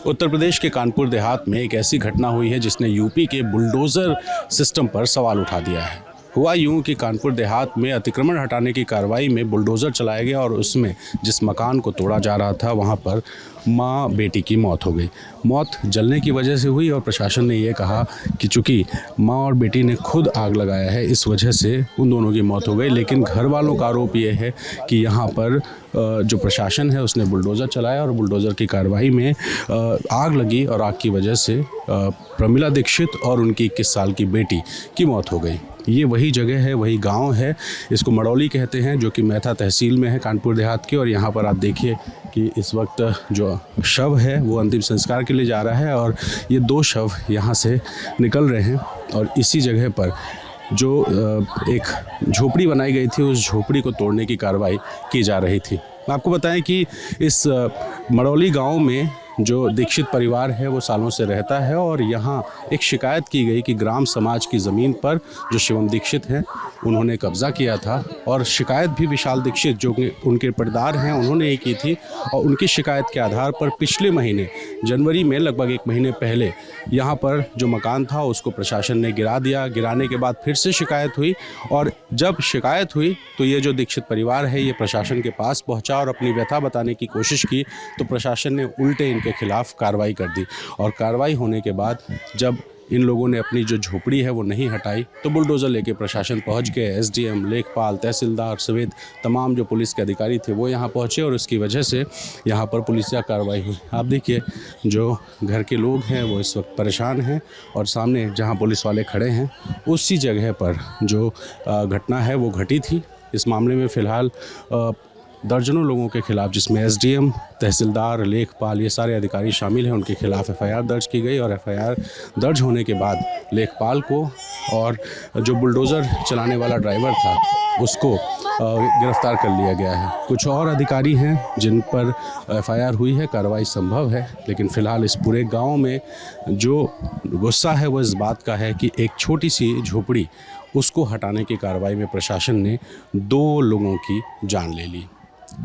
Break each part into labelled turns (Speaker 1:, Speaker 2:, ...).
Speaker 1: उत्तर प्रदेश के कानपुर देहात में एक ऐसी घटना हुई है जिसने यूपी के बुलडोज़र सिस्टम पर सवाल उठा दिया है। हुआ यूं कि कानपुर देहात में अतिक्रमण हटाने की कार्रवाई में बुलडोज़र चलाया गया और उसमें जिस मकान को तोड़ा जा रहा था वहां पर माँ बेटी की मौत हो गई। मौत जलने की वजह से हुई और प्रशासन ने ये कहा कि चूँकि माँ और बेटी ने खुद आग लगाया है इस वजह से उन दोनों की मौत हो गई। लेकिन घर वालों का आरोप ये है कि यहाँ पर जो प्रशासन है उसने बुलडोज़र चलाया और बुलडोज़र की कार्रवाई में आग लगी और आग की वजह से प्रमिला दीक्षित और उनकी 21 साल की बेटी की मौत हो गई। ये वही जगह है, वही गांव है, इसको मड़ौली कहते हैं, जो कि मैथा तहसील में है कानपुर देहात के। और यहाँ पर आप देखिए कि इस वक्त जो शव है वो अंतिम संस्कार के लिए जा रहा है और ये 2 शव यहाँ से निकल रहे हैं। और इसी जगह पर जो एक झोपड़ी बनाई गई थी उस झोपड़ी को तोड़ने की कार्रवाई की जा रही थी। आपको बताएं कि इस मड़ौली गांव में जो दीक्षित परिवार है वो सालों से रहता है और यहाँ एक शिकायत की गई कि ग्राम समाज की ज़मीन पर जो शिवम दीक्षित हैं उन्होंने कब्ज़ा किया था। और शिकायत भी विशाल दीक्षित जो कि उनके पटदार हैं उन्होंने ये की थी। और उनकी शिकायत के आधार पर पिछले महीने जनवरी में लगभग 1 महीने पहले यहाँ पर जो मकान था उसको प्रशासन ने गिरा दिया। गिराने के बाद फिर से शिकायत हुई और जब शिकायत हुई तो ये जो दीक्षित परिवार है ये प्रशासन के पास पहुँचा और अपनी व्यथा बताने की कोशिश की तो प्रशासन ने उल्टे के खिलाफ कार्रवाई कर दी। और कार्रवाई होने के बाद जब इन लोगों ने अपनी जो झोपड़ी है वो नहीं हटाई तो बुलडोज़र लेके प्रशासन पहुंच गए। एसडीएम, लेखपाल, तहसीलदार समेत तमाम जो पुलिस के अधिकारी थे वो यहाँ पहुंचे और उसकी वजह से यहाँ पर पुलिसिया कार्रवाई हुई। आप देखिए जो घर के लोग हैं वो इस वक्त परेशान हैं और सामने जहाँ पुलिस वाले खड़े हैं उसी जगह पर जो घटना है वो घटी थी। इस मामले में फ़िलहाल दर्जनों लोगों के खिलाफ, जिसमें एसडीएम, तहसीलदार, लेखपाल ये सारे अधिकारी शामिल हैं, उनके खिलाफ एफआईआर दर्ज की गई। और एफआईआर दर्ज होने के बाद लेखपाल को और जो बुलडोज़र चलाने वाला ड्राइवर था उसको गिरफ्तार कर लिया गया है। कुछ और अधिकारी हैं जिन पर एफआईआर हुई है, कार्रवाई संभव है। लेकिन फ़िलहाल इस पूरे गाँव में जो गुस्सा है वो इस बात का है कि एक छोटी सी झोपड़ी उसको हटाने की कार्रवाई में प्रशासन ने 2 लोगों की जान ले ली।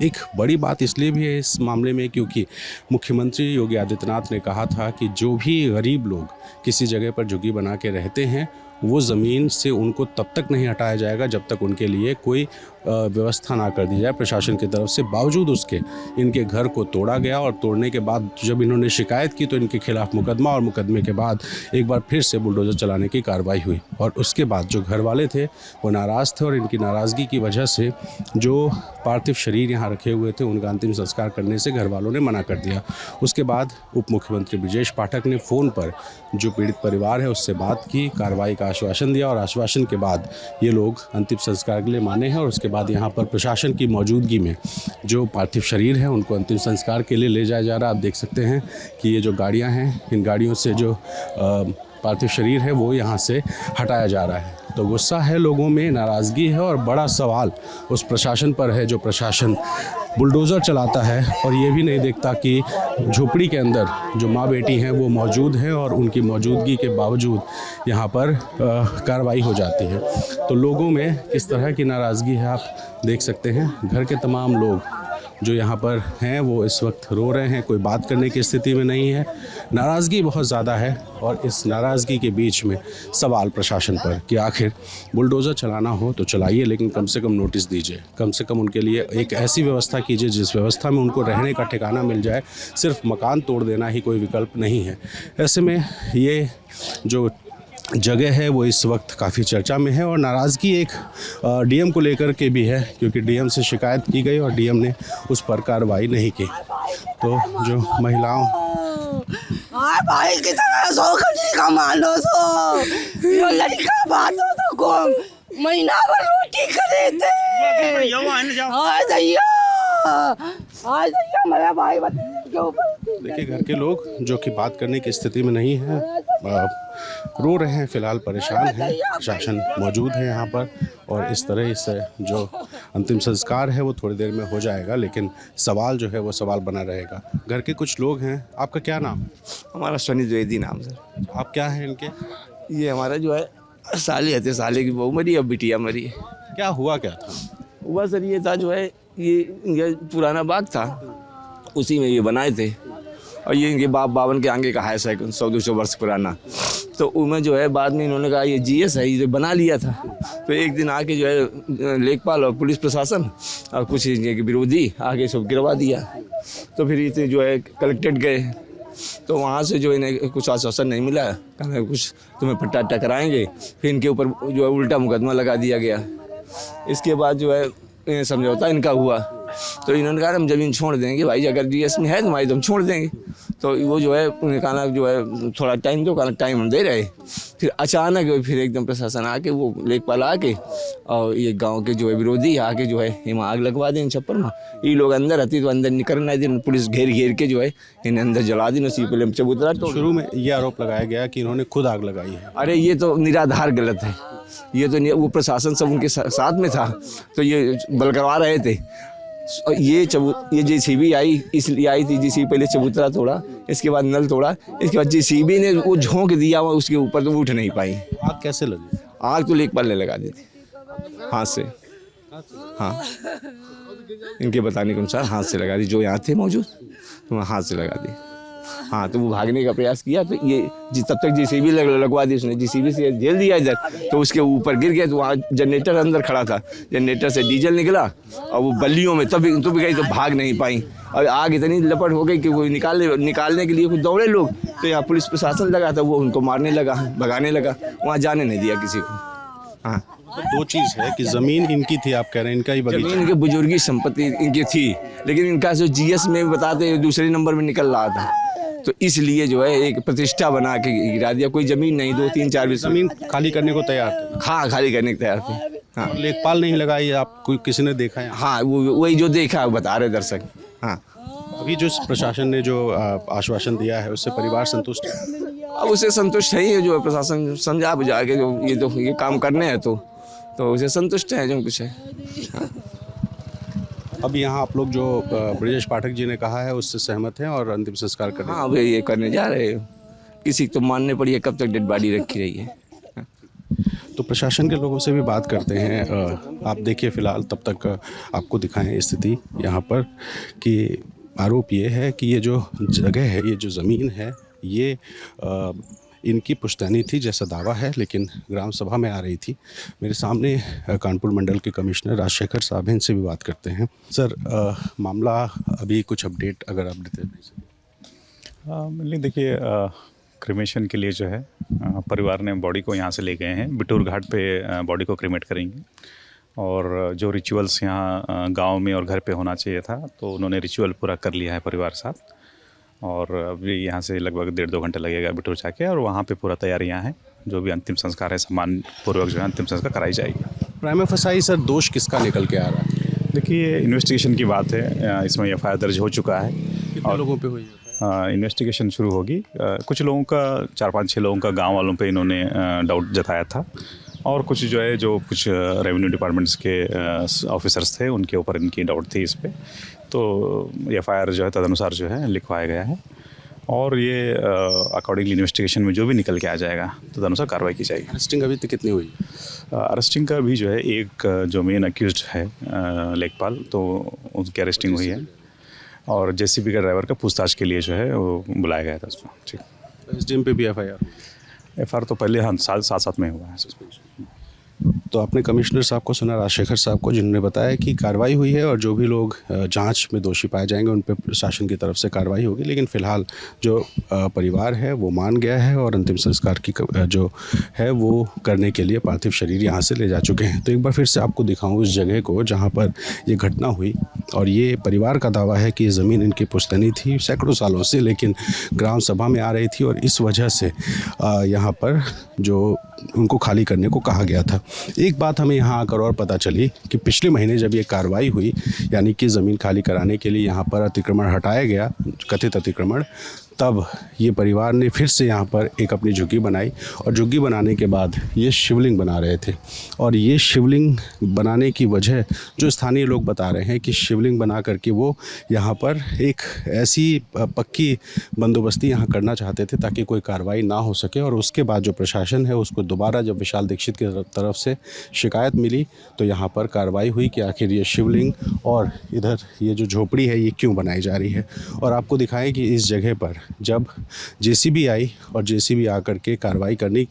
Speaker 1: एक बड़ी बात इसलिए भी है इस मामले में क्योंकि मुख्यमंत्री योगी आदित्यनाथ ने कहा था कि जो भी गरीब लोग किसी जगह पर झुग्गी बना के रहते हैं वो ज़मीन से उनको तब तक नहीं हटाया जाएगा जब तक उनके लिए कोई व्यवस्था ना कर दी जाए प्रशासन की तरफ से। बावजूद उसके इनके घर को तोड़ा गया और तोड़ने के बाद जब इन्होंने शिकायत की तो इनके खिलाफ मुकदमा और मुकदमे के बाद एक बार फिर से बुलडोज़र चलाने की कार्रवाई हुई। और उसके बाद जो घर वाले थे वो नाराज़ थे और इनकी नाराज़गी की वजह से जो पार्थिव शरीर यहाँ रखे हुए थे उनका अंतिम संस्कार करने से घर वालों ने मना कर दिया। उसके बाद उप मुख्यमंत्री ब्रजेश पाठक ने फ़ोन पर जो पीड़ित परिवार है उससे बात की, कार्रवाई का आश्वासन दिया और आश्वासन के बाद ये लोग अंतिम संस्कार के लिए माने हैं। और उसके बाद यहाँ पर प्रशासन की मौजूदगी में जो पार्थिव शरीर है उनको अंतिम संस्कार के लिए ले जाया जा रहा है। आप देख सकते हैं कि ये जो गाड़ियाँ हैं इन गाड़ियों से जो पार्थिव शरीर है वो यहाँ से हटाया जा रहा है। तो गुस्सा है लोगों में, नाराज़गी है और बड़ा सवाल उस प्रशासन पर है जो प्रशासन बुलडोज़र चलाता है और ये भी नहीं देखता कि झोपड़ी के अंदर जो माँ बेटी हैं वो मौजूद हैं और उनकी मौजूदगी के बावजूद यहाँ पर कार्रवाई हो जाती है। तो लोगों में किस तरह की नाराज़गी है आप देख सकते हैं। घर के तमाम लोग जो यहाँ पर हैं वो इस वक्त रो रहे हैं, कोई बात करने की स्थिति में नहीं है। नाराज़गी बहुत ज़्यादा है और इस नाराज़गी के बीच में सवाल प्रशासन पर कि आखिर बुलडोज़र चलाना हो तो चलाइए लेकिन कम से कम नोटिस दीजिए, कम से कम उनके लिए एक ऐसी व्यवस्था कीजिए जिस व्यवस्था में उनको रहने का ठिकाना मिल जाए। सिर्फ मकान तोड़ देना ही कोई विकल्प नहीं है। ऐसे में ये जो जगह है वो इस वक्त काफ़ी चर्चा में है और नाराज़गी एक डीएम को लेकर के भी है क्योंकि डीएम से शिकायत की गई और डीएम ने उस पर कार्रवाई नहीं की। तो जो महिलाओं
Speaker 2: भाई की तरह सो का मान लो सो यो लड़का बात हो तो को महीना भर रोटी खरीदते आज मेरा भाई के ऊपर।
Speaker 1: देखिए घर के लोग जो कि बात करने की स्थिति में नहीं है, रो रहे हैं, फ़िलहाल परेशान हैं। शासन मौजूद है यहाँ पर और इस तरह से जो अंतिम संस्कार है वो थोड़ी देर में हो जाएगा लेकिन सवाल जो है वो सवाल बना रहेगा। घर के कुछ लोग हैं। आपका क्या नाम?
Speaker 3: हमारा सनी द्विवेदी नाम सर।
Speaker 1: आप क्या हैं इनके?
Speaker 3: ये हमारा जो है साली है, साले की बहू मरी, अब बिटिया मरी।
Speaker 1: क्या हुआ क्या था?
Speaker 3: हुआ सर ये था जो है ये पुराना बाग था उसी में ये बनाए थे और ये इनके बाप बावन के आगे का है 100-200 वर्ष पुराना। तो उनमें जो है बाद में इन्होंने कहा ये जीएस है, ये बना लिया था। तो एक दिन आके जो है लेखपाल और पुलिस प्रशासन और कुछ इनके विरोधी आगे सब गिरवा दिया। तो फिर ये जो है कलेक्ट्रेट गए, तो वहाँ से जो इन्हें कुछ आश्वासन नहीं मिला, कहना कुछ तुम्हें पट्टा अट्टा कराएंगे। फिर इनके ऊपर जो है उल्टा मुकदमा लगा दिया गया। इसके बाद जो है समझौता इनका हुआ, तो इन्होंने कहा हम ज़मीन छोड़ देंगे भाई, अगर जीएस में है तुम्हारी तो हम छोड़ देंगे। तो वो जो है उन्हें कहा जो है थोड़ा टाइम दो, कहना टाइम हम दे रहे। फिर अचानक फिर एकदम प्रशासन आके, वो लेखपाल आके और ये गांव के जो है विरोधी आके जो है इन्हें आग लगवा दी इन छप्पर में। ये लोग अंदर आती तो अंदर निकलना दिन, पुलिस घेर के जो है इन्हें अंदर जला दी। उसी पहले चबूतरा तो
Speaker 1: शुरू में ये आरोप लगाया गया कि इन्होंने खुद आग लगाई है।
Speaker 3: अरे ये तो निराधार गलत है। ये तो वो प्रशासन सब उनके साथ में था, तो ये बल करवा रहे थे। ये जेसीबी आई, इसलिए आई थी। जेसीबी पहले चबूतरा तोड़ा, इसके बाद नल तोड़ा, इसके बाद जेसीबी ने वो झोंक दिया हुआ उसके ऊपर, तो वो उठ नहीं पाई।
Speaker 1: आग कैसे लगी?
Speaker 3: आग तो लेखपाल ने लगा दी थी हाथ से। हाँ, इनके बताने के अनुसार हाथ से लगा दी, जो यहाँ थे मौजूद तो हाथ से लगा दी। हाँ, तो वो भागने का प्रयास किया, तो ये तब तक जेसीबी लगवा दी उसने, जेसीबी से झेल दिया इधर, तो उसके ऊपर गिर गया। तो वहाँ जनरेटर अंदर खड़ा था, जनरेटर से डीजल निकला और वो बल्लियों में तब गई, तो भाग नहीं पाई। और आग इतनी लपट हो गई कि वो निकालने के लिए कुछ दौड़े लोग, तो यहाँ पुलिस प्रशासन लगा था, वो उनको मारने लगा, भगाने लगा, वहाँ जाने नहीं दिया किसी को। हाँ,
Speaker 1: तो दो चीज़ है कि ज़मीन इनकी थी, आप कह रहे हैं इनका ही बगीचा।
Speaker 3: इनके बुजुर्गी संपत्ति इनकी थी, लेकिन इनका जो जीएस में बताते दूसरे नंबर में निकल रहा था, तो इसलिए जो है एक प्रतिष्ठा बना के गिरा दिया। कोई ज़मीन नहीं, 2-3-4
Speaker 1: ज़मीन खाली करने को तैयार थे।
Speaker 3: हाँ, खाली करने को तैयार थे। हाँ,
Speaker 1: लेखपाल नहीं लगाई, आप कोई किसी ने देखा है?
Speaker 3: हाँ, वही जो देखा बता रहे दर्शक। हाँ,
Speaker 1: अभी जो प्रशासन ने जो आश्वासन दिया है उससे परिवार संतुष्ट है?
Speaker 3: अब उसे संतुष्ट है ही है, जो है प्रशासन समझा बुझा के जो ये काम करने हैं, तो उसे संतुष्ट है जो कुछ है। हाँ।
Speaker 1: अब यहाँ आप लोग जो ब्रजेश पाठक जी ने कहा है उससे सहमत हैं और अंतिम संस्कार करने?
Speaker 3: हाँ, वे ये करने जा रहे हैं। किसी को तो मानने पड़ी है, कब तक डेड बॉडी रखी रही है।
Speaker 1: तो प्रशासन के लोगों से भी बात करते हैं। आप देखिए फ़िलहाल तब तक आपको दिखाएं स्थिति यहाँ पर कि आरोप ये है कि ये जो जगह है, ये जो ज़मीन है, ये इनकी पुश्तैनी थी जैसा दावा है, लेकिन ग्राम सभा में आ रही थी। मेरे सामने कानपुर मंडल के कमिश्नर राजशेखर साहब हैं, इनसे भी बात करते हैं। सर, मामला अभी कुछ अपडेट अगर आप देते हैं?
Speaker 4: देखिए, क्रिमेशन के लिए जो है परिवार ने बॉडी को यहाँ से ले गए हैं, बिटूर घाट पे बॉडी को क्रिमेट करेंगे। और जो रिचुअल्स यहाँ गांव में और घर पे होना चाहिए था, तो उन्होंने रिचुअल पूरा कर लिया है परिवार साथ। और अभी यहाँ से लगभग 1.5-2 घंटे लगेगा बिटूर जाके, और वहाँ पे पूरा तैयारियाँ हैं। जो भी अंतिम संस्कार है सम्मान पूर्वक जो है अंतिम संस्कार कराई जाएगी।
Speaker 1: प्राइमा फसाई सर, दोष किसका निकल के आ रहा है?
Speaker 4: देखिए, इन्वेस्टिगेशन की बात है, इसमें एफआईआर दर्ज हो चुका है।
Speaker 1: कितने लोगों पे हुई है?
Speaker 4: इन्वेस्टिगेशन शुरू होगी। कुछ लोगों का, 4-5-6 लोगों का गांव वालों पे इन्होंने डाउट जताया था, और कुछ जो है जो कुछ रेवेन्यू डिपार्टमेंट्स के ऑफिसर्स थे उनके ऊपर इनकी डाउट थी इस पर। तो एफआईआर जो है तदनुसार जो है लिखवाया गया है, और ये अकॉर्डिंगली इन्वेस्टिगेशन में जो भी निकल के आ जाएगा तदनुसार कार्रवाई की जाएगी।
Speaker 1: अरेस्टिंग अभी तक कितनी हुई?
Speaker 4: अरेस्टिंग का भी जो है एक जो मेन अक्यूज्ड है लेखपाल, तो उनकी अरेस्टिंग हुई है, और जेसीबी का ड्राइवर का पूछताछ के लिए जो है वो बुलाया गया था उसमें। ठीक,
Speaker 1: एसडीएम पे भी एफआईआर
Speaker 4: तो पहले हम साथ में हुआ है।
Speaker 1: तो आपने कमिश्नर साहब को सुना, राजशेखर साहब को, जिन्होंने बताया कि कार्रवाई हुई है और जो भी लोग जांच में दोषी पाए जाएंगे उन पर प्रशासन की तरफ से कार्रवाई होगी। लेकिन फ़िलहाल जो परिवार है वो मान गया है और अंतिम संस्कार की जो है वो करने के लिए पार्थिव शरीर यहाँ से ले जा चुके हैं। तो एक बार फिर से आपको दिखाऊँ उस जगह को जहाँ पर ये घटना हुई, और ये परिवार का दावा है कि ये ज़मीन इनकी पुश्तैनी थी सैकड़ों सालों से, लेकिन ग्राम सभा में आ रही थी और इस वजह से यहाँ पर जो उनको खाली करने को कहा गया था। एक बात हमें यहाँ आकर और पता चली कि पिछले महीने जब ये कार्रवाई हुई, यानी कि ज़मीन खाली कराने के लिए यहाँ पर अतिक्रमण हटाया गया, कथित अतिक्रमण, तब ये परिवार ने फिर से यहाँ पर एक अपनी झुग्गी बनाई और झुग्गी बनाने के बाद ये शिवलिंग बना रहे थे। और ये शिवलिंग बनाने की वजह जो स्थानीय लोग बता रहे हैं कि शिवलिंग बना करके वो यहाँ पर एक ऐसी पक्की बंदोबस्ती यहाँ करना चाहते थे ताकि कोई कार्रवाई ना हो सके। और उसके बाद जो प्रशासन है उसको दोबारा जब विशाल दीक्षित की तरफ से शिकायत मिली तो यहाँ पर कार्रवाई हुई कि आखिर ये शिवलिंग और इधर ये जो झोपड़ी है ये क्यों बनाई जा रही है। और आपको दिखाएं कि इस जगह पर जब जेसीबी आई और जेसीबी आकर के कार्रवाई करने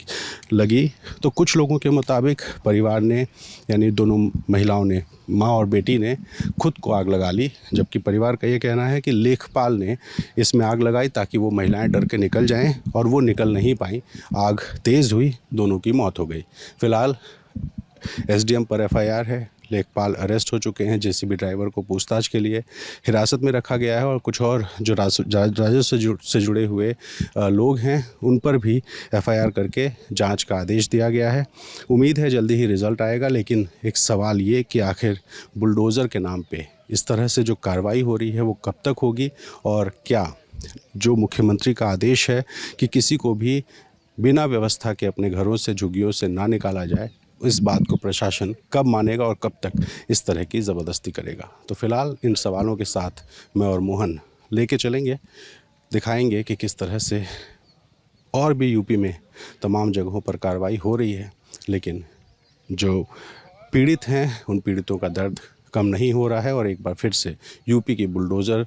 Speaker 1: लगी तो कुछ लोगों के मुताबिक परिवार ने यानी दोनों महिलाओं ने, माँ और बेटी ने खुद को आग लगा ली, जबकि परिवार का ये कहना है कि लेखपाल ने इसमें आग लगाई ताकि वो महिलाएं डर के निकल जाएं और वो निकल नहीं पाई। आग तेज़ हुई, दोनों की मौत हो गई। फिलहाल एसडीएम पर एफआईआर है, लेखपाल अरेस्ट हो चुके हैं, जेसीबी ड्राइवर को पूछताछ के लिए हिरासत में रखा गया है और कुछ और जो राजस्व से जुड़े हुए लोग हैं उन पर भी एफआईआर करके जांच का आदेश दिया गया है। उम्मीद है जल्दी ही रिज़ल्ट आएगा, लेकिन एक सवाल ये कि आखिर बुलडोज़र के नाम पे इस तरह से जो कार्रवाई हो रही है वो कब तक होगी और क्या जो मुख्यमंत्री का आदेश है कि किसी को भी बिना व्यवस्था के अपने घरों से, झुग्गियों से ना निकाला जाए, इस बात को प्रशासन कब मानेगा और कब तक इस तरह की ज़बरदस्ती करेगा। तो फिलहाल इन सवालों के साथ मैं और मोहन लेके चलेंगे, दिखाएंगे कि किस तरह से और भी यूपी में तमाम जगहों पर कार्रवाई हो रही है, लेकिन जो पीड़ित हैं उन पीड़ितों का दर्द कम नहीं हो रहा है। और एक बार फिर से यूपी की बुलडोज़र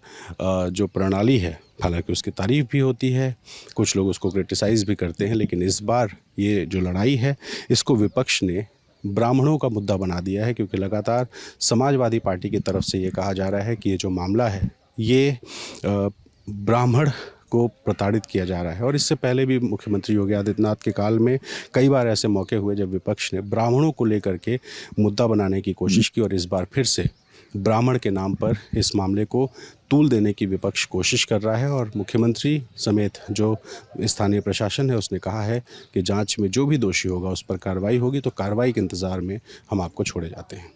Speaker 1: जो प्रणाली है, हालांकि उसकी तारीफ़ भी होती है, कुछ लोग उसको क्रिटिसाइज़ भी करते हैं, लेकिन इस बार ये जो लड़ाई है इसको विपक्ष ने ब्राह्मणों का मुद्दा बना दिया है, क्योंकि लगातार समाजवादी पार्टी की तरफ से ये कहा जा रहा है कि ये जो मामला है ये ब्राह्मण को प्रताड़ित किया जा रहा है। और इससे पहले भी मुख्यमंत्री योगी आदित्यनाथ के काल में कई बार ऐसे मौके हुए जब विपक्ष ने ब्राह्मणों को लेकर के मुद्दा बनाने की कोशिश की, और इस बार फिर से ब्राह्मण के नाम पर इस मामले को तूल देने की विपक्ष कोशिश कर रहा है। और मुख्यमंत्री समेत जो स्थानीय प्रशासन है उसने कहा है कि जांच में जो भी दोषी होगा उस पर कार्रवाई होगी। तो कार्रवाई के इंतज़ार में हम आपको छोड़े जाते हैं।